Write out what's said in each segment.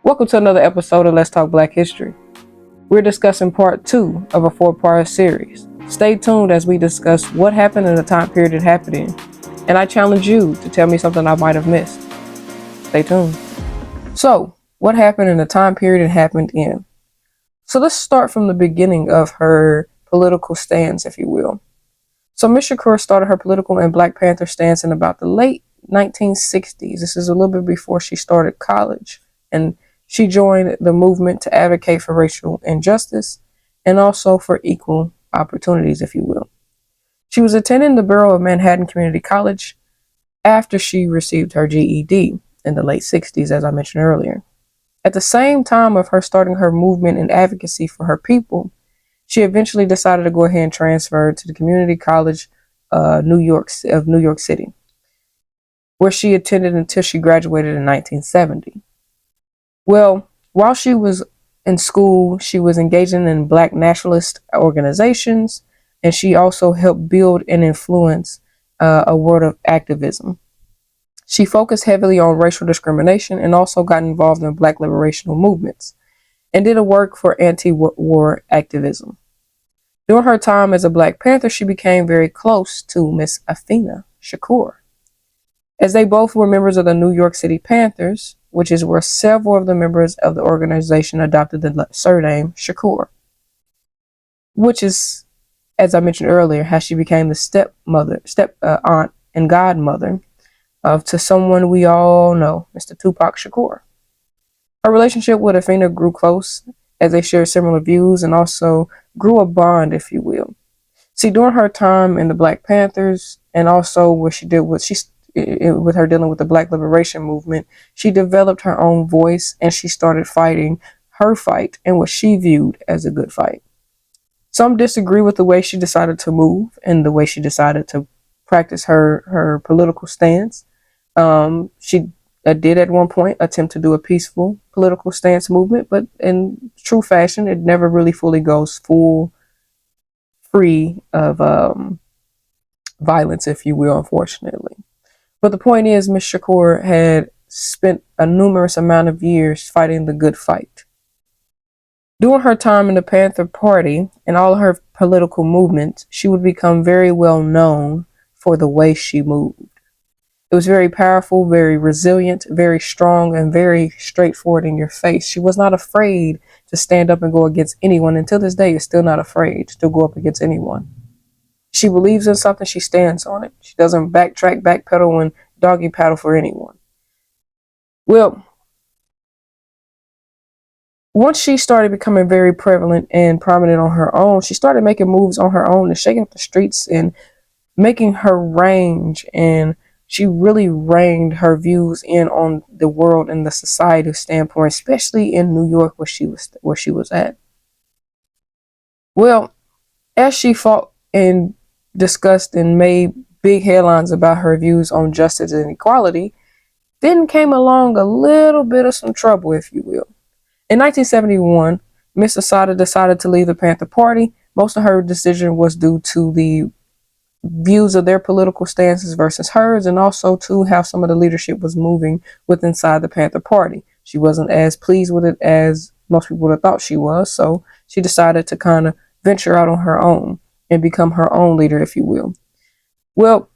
Welcome to another episode of Let's Talk Black History. We're discussing part 2 of a 4-part series. Stay tuned as we discuss what happened in the time period it happened in, and I challenge you to tell me something I might have missed. Stay tuned. So, what happened in the time period it happened in? So let's start from the beginning of her political stance, if you will. So Ms. Shakur started her political and Black Panther stance in about the late 1960s. This is a little bit before she started college, and she joined the movement to advocate for racial injustice and also for equal opportunities, if you will. She was attending the Borough of Manhattan Community College after she received her GED in the late 60s, as I mentioned earlier. At the same time of her starting her movement and advocacy for her people, she eventually decided to go ahead and transfer to the Community College New York City, where she attended until she graduated in 1970. Well, while she was in school, she was engaging in Black nationalist organizations, and she also helped build and influence a world of activism. She focused heavily on racial discrimination and also got involved in Black liberational movements and did a work for anti-war activism. During her time as a Black Panther, she became very close to Miss Assata Shakur, as they both were members of the New York City Panthers, which is where several of the members of the organization adopted the surname Shakur, which is, as I mentioned earlier, how she became the step aunt and godmother to someone we all know, Mr. Tupac Shakur. Her relationship with Afena grew close as they shared similar views and also grew a bond, if you will. See, during her time in the Black Panthers and also what she did with her dealing with the Black liberation movement, she developed her own voice and she started fighting her fight and what she viewed as a good fight. Some disagree with the way she decided to move and the way she decided to practice her political stance. She did at one point attempt to do a peaceful political stance movement, but in true fashion, it never really fully goes free of violence, if you will, unfortunately. But the point is, Ms. Shakur had spent a numerous amount of years fighting the good fight. During her time in the Panther Party and all her political movements, she would become very well known for the way she moved. It was very powerful, very resilient, very strong, and very straightforward in your face. She was not afraid to stand up and go against anyone. Until this day, is still not afraid to go up against anyone. She believes in something, she stands on it. She doesn't backtrack, backpedal, and doggy paddle for anyone. Well, once she started becoming very prevalent and prominent on her own, she started making moves on her own and shaking up the streets and making her range, and she really reined her views in on the world and the society standpoint, especially in New York where she was at. Well, as she fought and discussed and made big headlines about her views on justice and equality, then came along a little bit of some trouble, if you will. In 1971, Miss Assata decided to leave the Panther Party. Most of her decision was due to the views of their political stances versus hers, and also to how some of the leadership was moving with inside the Panther Party. She wasn't as pleased with it as most people would have thought she was, so she decided to kind of venture out on her own and become her own leader, if you will. Well,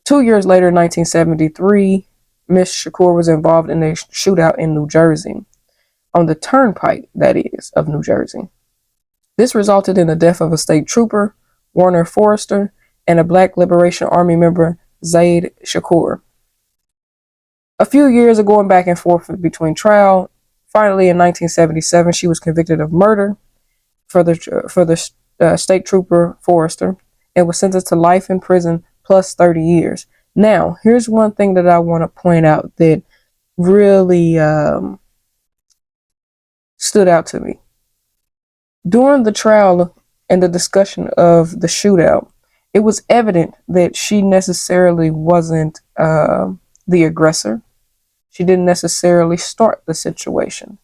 2 years later, in 1973, Miss Shakur was involved in a shootout in New Jersey, on the Turnpike, that is, of New Jersey. This resulted in the death of a state trooper, Warner Forrester, and a Black Liberation Army member, Assata Shakur. A few years of going back and forth between trial, finally in 1977, she was convicted of murder for the state trooper Forrester and was sentenced to life in prison plus 30 years. Now, here's one thing that I want to point out that really stood out to me. During the trial and the discussion of the shootout, it was evident that she necessarily wasn't the aggressor. She didn't necessarily start the situation.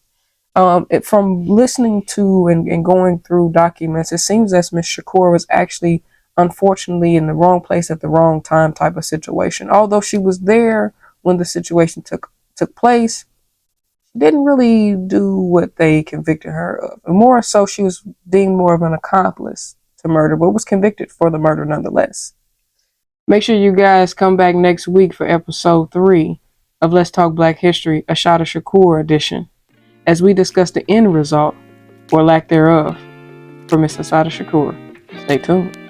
From listening to and going through documents, it seems as Ms. Shakur was actually, unfortunately, in the wrong place at the wrong time type of situation. Although she was there when the situation took place, didn't really do what they convicted her of. And more so, she was deemed more of an accomplice to murder, but was convicted for the murder nonetheless. Make sure you guys come back next week for episode 3 of Let's Talk Black History, Assata Shakur edition, as we discuss the end result, or lack thereof, for Miss Assata Shakur. Stay tuned.